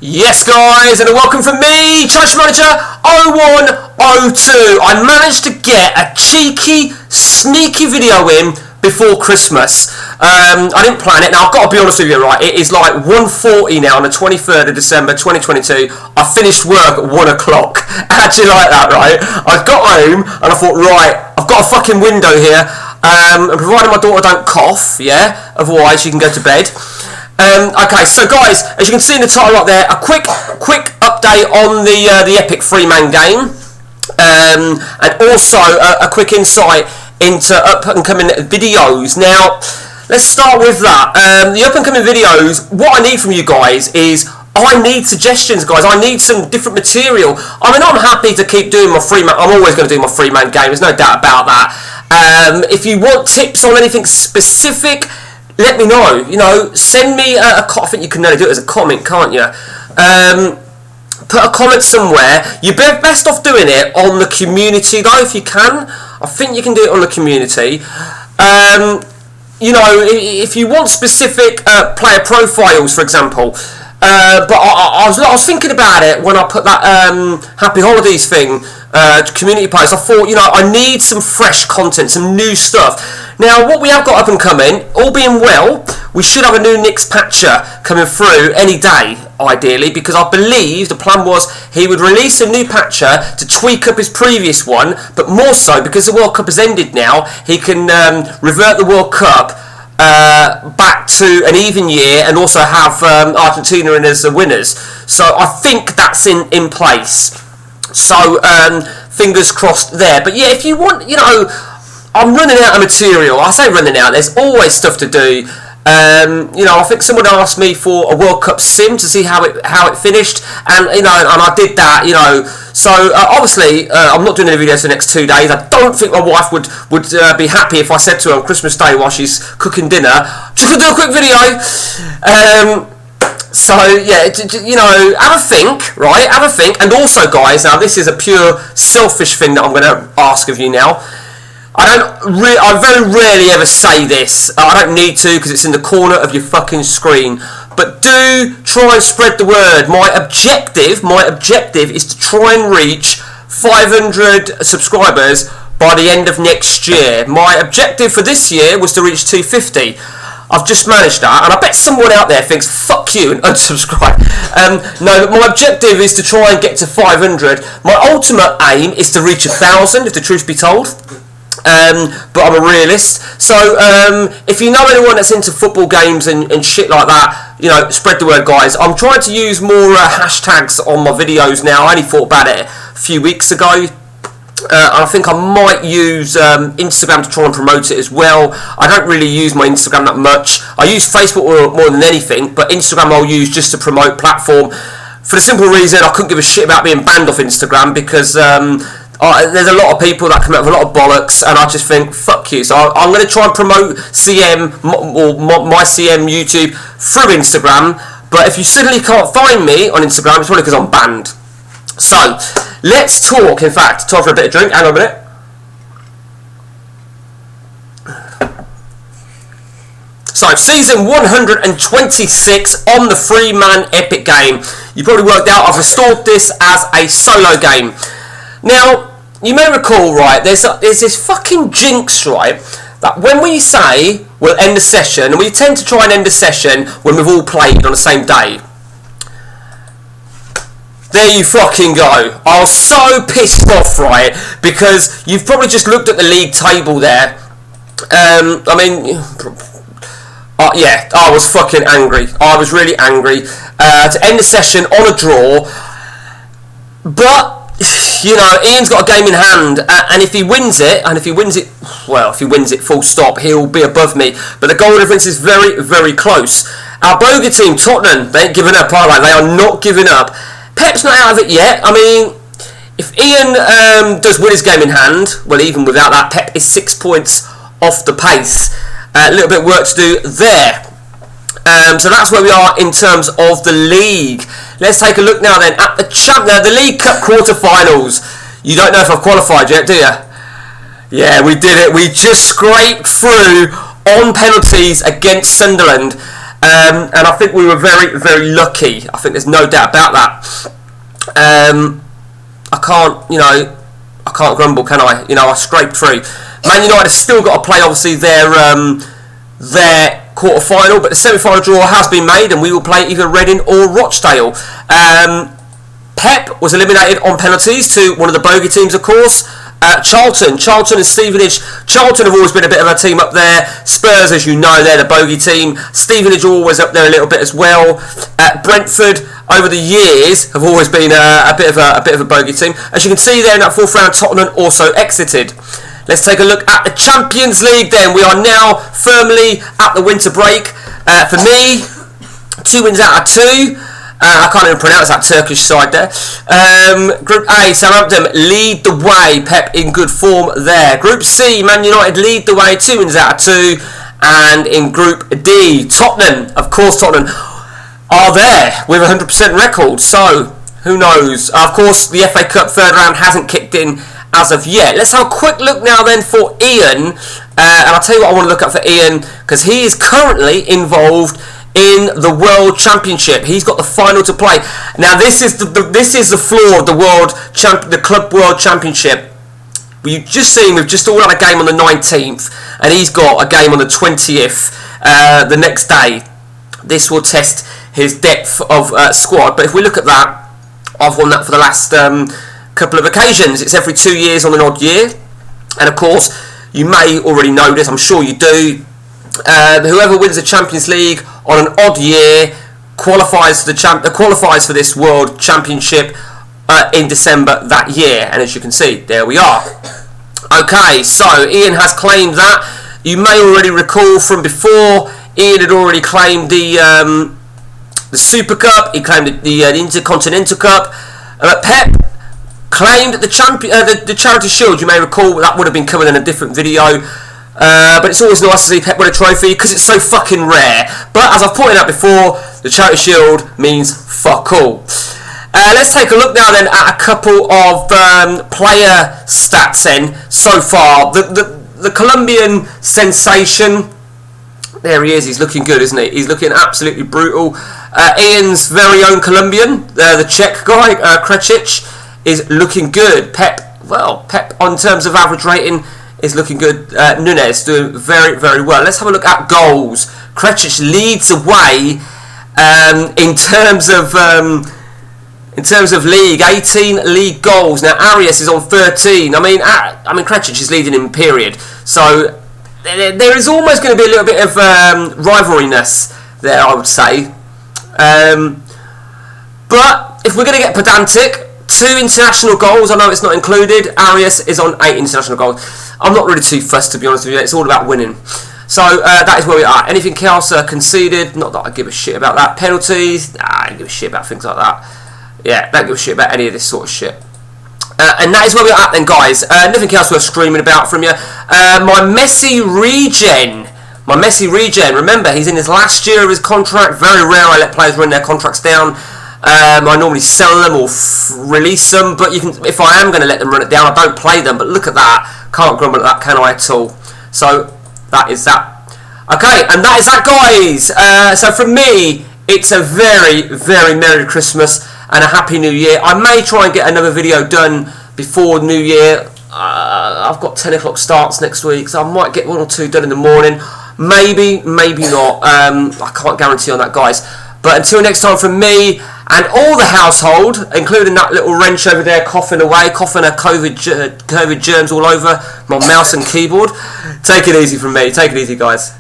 Yes guys, and a welcome from me, Church Manager 0102. I managed to get a cheeky, sneaky video in before Christmas. I didn't plan it. Now I've got to be honest with you, right, it is like 1:40 now on the 23rd of December 2022. I finished work at 1 o'clock. How do you like that, right? I got home and I thought, right, I've got a fucking window here, and provided my daughter don't cough, yeah, otherwise she can go to bed. Okay, so guys, as you can see in the title right there, a quick update on the Epic Freeman game, and also a quick insight into up and coming videos. Now, let's start with that. The up and coming videos, what I need from you guys is, I need suggestions, guys. I need some different material. I mean, I'm happy to keep doing my Freeman. I'm always going to do my Freeman game. There's no doubt about that. If you want tips on anything specific, let me know. You know, send me I think you can only do it as a comment, can't you? Put a comment somewhere. You're best off doing it on the community, though, if you can. I think you can do it on the community. You know, if you want specific player profiles, for example. But I was thinking about it when I put that Happy Holidays thing, community post. I thought, you know, I need some fresh content, some new stuff. Now, what we have got up and coming, all being well, we should have a new Nix patcher coming through any day, ideally, because I believe the plan was he would release a new patcher to tweak up his previous one, but more so, because the World Cup has ended now, he can revert the World Cup back to an even year and also have Argentina in as the winners. So I think that's in place. So fingers crossed there. But yeah, if you want, you know, I'm running out of material. I say running out, there's always stuff to do. You know, I think someone asked me for a World Cup sim to see how it finished, and you know, and I did that. You know, so obviously I'm not doing any videos for the next 2 days. I don't think my wife would be happy if I said to her on Christmas Day while she's cooking dinner, just gonna do a quick video. So yeah, you know, have a think, right? Have a think, and also, guys, now this is a pure selfish thing that I'm going to ask of you now. I very rarely ever say this. I don't need to because it's in the corner of your fucking screen. But do try and spread the word. My objective is to try and reach 500 subscribers by the end of next year. My objective for this year was to reach 250. I've just managed that, and I bet someone out there thinks, fuck you, and unsubscribe. No, but my objective is to try and get to 500. My ultimate aim is to reach 1,000, if the truth be told. But I'm a realist, so if you know anyone that's into football games and shit like that, you know, spread the word, guys. I'm trying to use more hashtags on my videos now. I only thought about it a few weeks ago. I think I might use Instagram to try and promote it as well. I don't really use my Instagram that much. I use Facebook more than anything, but Instagram I'll use just to promote platform, for the simple reason I couldn't give a shit about being banned off Instagram, because there's a lot of people that come out with a lot of bollocks, and I just think, fuck you. So I'm going to try and promote CM, or my CM YouTube through Instagram, but if you suddenly can't find me on Instagram, it's probably because I'm banned. So, let's talk, in fact, time for a bit of drink, hang on a minute. So, season 126 on the Freeman Epic game. You probably worked out I've restored this as a solo game. Now, you may recall, right, there's this fucking jinx, right, that when we say we'll end the session, and we tend to try and end the session when we've all played on the same day. There you fucking go. I was so pissed off, right, because you've probably just looked at the league table there. I mean, yeah, I was fucking angry. I was really angry to end the session on a draw, but you know, Ian's got a game in hand, and if he wins it, well, if he wins it full stop, he'll be above me. But the goal difference is very, very close. Our bogey team, Tottenham, they ain't giving up, are they? They are not giving up. Pep's not out of it yet. I mean, if Ian does win his game in hand, well, even without that, Pep is 6 points off the pace. A little bit of work to do there. So that's where we are in terms of the league. Let's take a look now then at the League Cup quarter-finals. You don't know if I've qualified yet, do you? Yeah, we did it. We just scraped through on penalties against Sunderland. And I think we were very, very lucky. I think there's no doubt about that. I can't grumble, can I? I scraped through. Man United have still got to play, obviously, their quarter-final, but the semi-final draw has been made, and we will play either Reading or Rochdale. Pep was eliminated on penalties to one of the bogey teams, of course. Charlton and Stevenage. Charlton have always been a bit of a team up there. Spurs, as you know, they're the bogey team. Stevenage are always up there a little bit as well. Brentford, over the years, have always been a bit of a bogey team. As you can see there in that fourth round, Tottenham also exited. Let's take a look at the Champions League then. We are now firmly at the winter break. For me, 2 wins out of 2. I can't even pronounce that Turkish side there. Group A, Southampton lead the way. Pep in good form there. Group C, Man United lead the way. 2 wins out of 2. And in Group D, Tottenham, of course Tottenham, are there with a 100% record. So, who knows? Of course, the FA Cup third round hasn't kicked in as of yet. Let's have a quick look now then for Ian. And I'll tell you what I want to look at for Ian, because he is currently involved in the World Championship. He's got the final to play. Now this is the floor of the Club World Championship. You've just seen we've just all had a game on the 19th, and he's got a game on the 20th the next day. This will test his depth of squad. But if we look at that, I've won that for the last couple of occasions. It's every 2 years on an odd year, and of course you may already know this. I'm sure you do. Whoever wins the Champions League on an odd year qualifies for this World Championship in December that year. And as you can see, there we are. Okay, so Ian has claimed that. You may already recall from before, Ian had already claimed the Super Cup. He claimed the Intercontinental Cup. Pep claimed the Charity Shield. You may recall that would have been covered in a different video. But it's always nice to see Pep win a trophy because it's so fucking rare. But as I've pointed out before, the Charity Shield means fuck all. Let's take a look now then at a couple of player stats then so far. The Colombian sensation, there he is, he's looking good, isn't he? He's looking absolutely brutal. Ian's very own Colombian, the Czech guy, Krecic, is looking good. Pep on terms of average rating is looking good. Nunes doing very, very well. Let's have a look at goals. Krecic leads the way in terms of league. 18 league goals. Now Arias is on 13. I mean Krecic is leading in period. So there is almost going to be a little bit of rivalryness there, I would say. But if we're going to get pedantic, 2 international goals. I know it's not included. Arias is on 8 international goals. I'm not really too fussed, to be honest with you. It's all about winning. So that is where we are. Anything else conceded? Not that I give a shit about that. Penalties? I don't give a shit about things like that. Yeah, don't give a shit about any of this sort of shit. And that is where we're at then, guys. Nothing else worth screaming about from you. My Messi regen. Remember, he's in his last year of his contract. Very rare I let players run their contracts down. I normally sell them or release them, but if I am going to let them run it down, I don't play them. But look at that. Can't grumble at that, can I, at all? So, that is that. Okay, and that is that, guys. So, from me, it's a very, very Merry Christmas and a Happy New Year. I may try and get another video done before New Year. I've got 10 o'clock starts next week, so I might get 1 or 2 done in the morning. Maybe, maybe not. I can't guarantee on that, guys. But until next time, from me and all the household, including that little wrench over there coughing away, coughing a COVID germs all over my mouse and keyboard. Take it easy from me. Take it easy, guys.